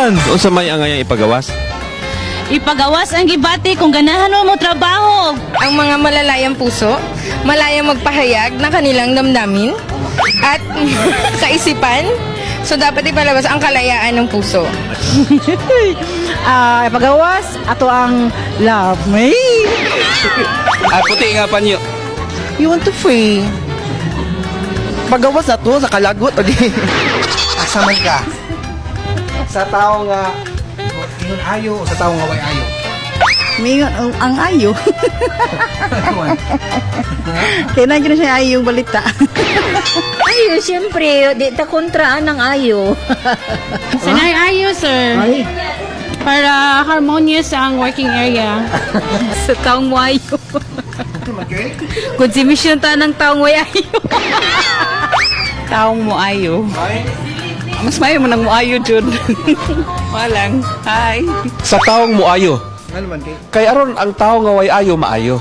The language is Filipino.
man. Unsa may angayang ipagawas? Ipagawas ang gibati kung ganahan mo trabaho. Ang mga malalayang puso, malayang magpahayag ng kanilang damdamin at kaisipan. So, dapat ipalabas ang kalayaan ng puso. Ipagawas ato ang love me. Puti nga panyo. You want to free? Pagawas na to sa kalagot o di. Asa man ka? Sa tao nga ingon ayo o sa tao nga way ayo? Mingon ang ayo. Kaya na siya ayo yung balita. Ayo, siyempre, di ta kontraan ng ayo. Sanay ayo, sir. Para harmonious ang working area. Sa taong wayo. Konsumisyon ta ng taong wayo. Taong mo ayo. Mas mayo mo nang mo ayo, Jud. Walang. Hi. Sa taong muayo. Ano man kay? Kay aron ang tao nga way ayo maayo.